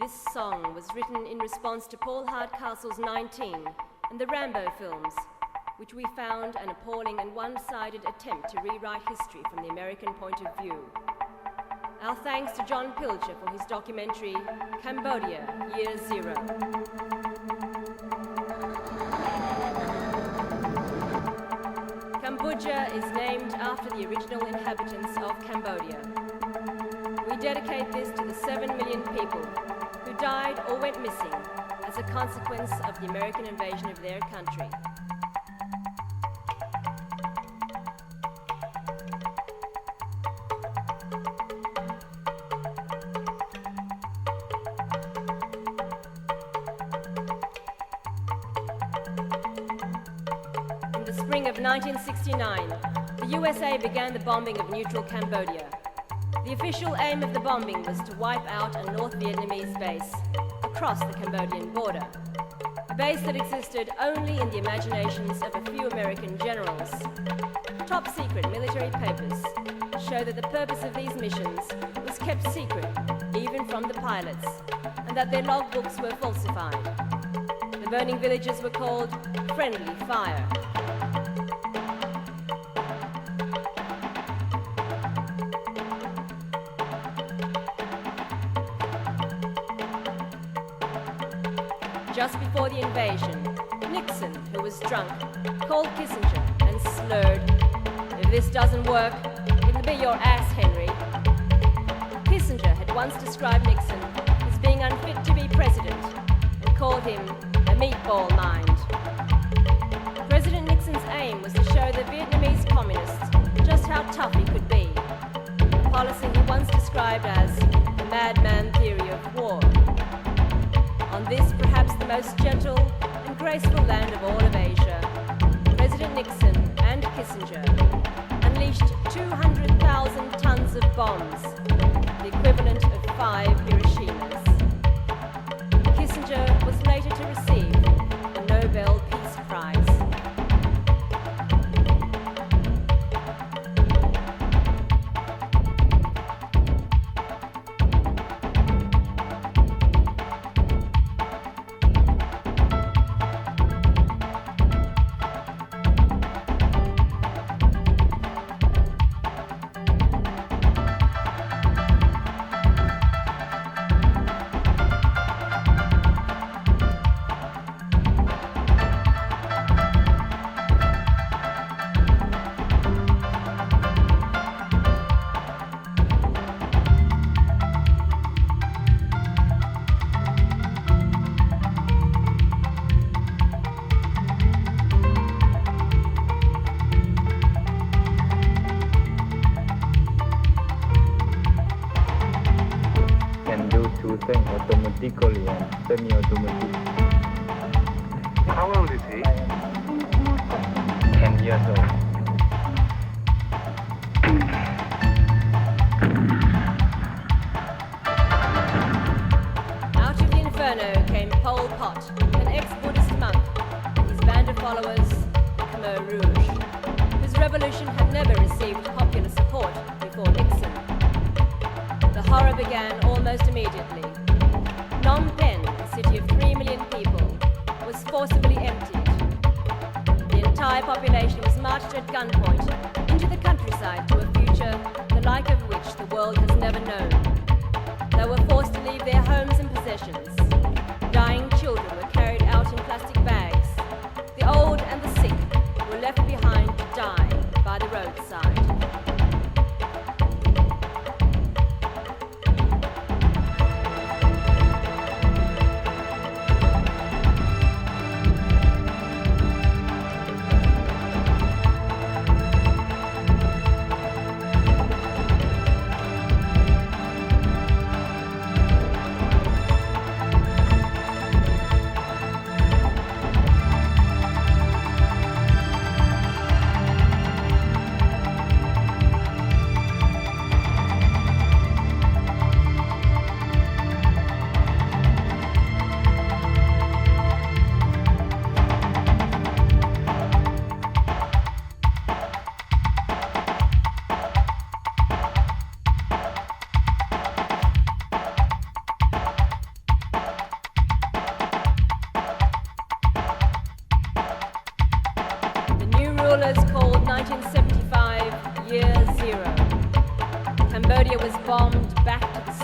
This song was written in response to Paul Hardcastle's 19 and the Rambo films, which we found an appalling and one-sided attempt to rewrite history from the American point of view. Our thanks to John Pilcher for his documentary, Cambodia, Year Zero. Kambuja is named after the original inhabitants of Cambodia. We dedicate this to the 7 million people who died or went missing as a consequence of the American invasion of their country. In the spring of 1969, the USA began the bombing of neutral Cambodia. The official aim of the bombing was to wipe out a North Vietnamese base across the Cambodian border, a base that existed only in the imaginations of a few American generals. Top-secret military papers show that the purpose of these missions was kept secret, even from the pilots, and that their logbooks were falsified. The burning villages were called Friendly Fire. Just before the invasion, Nixon, who was drunk, called Kissinger and slurred, "If this doesn't work, it'll be your ass, Henry." Kissinger had once described Nixon as being unfit to be president and called him a meatball mind. President Nixon's aim was to show the Vietnamese communists just how tough he could be, a policy he once described as the madman theory of war. On this, perhaps the most gentle and graceful land of all of Asia, President Nixon and Kissinger unleashed 200,000 tons of bombs, the equivalent of 5 Hiroshimas. Kissinger was later to receive the Nobel Peace Prize. Thing automatically and semi-automatic. How old is he? 10 years old. Out of the inferno came Pol Pot, an ex-Buddhist monk, and his band of followers, the Khmer Rouge, whose revolution had never received popular support before Nixon. The horror began almost immediately. Phnom Penh, a city of 3 million people, was forcibly emptied. The entire population was marched at gunpoint into the countryside to a future the like of which the world has never known. They were forced to leave their homes and possessions. Dying children were carried out in plastic bags. The old and the sick were left behind to die by the roadside.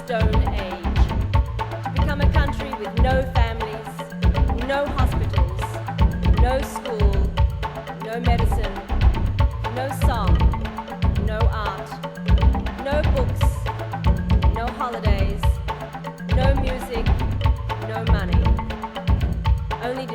Stone Age. To become a country with no families, no hospitals, no school, no medicine, no song, no art, no books, no holidays, no music, no money. Only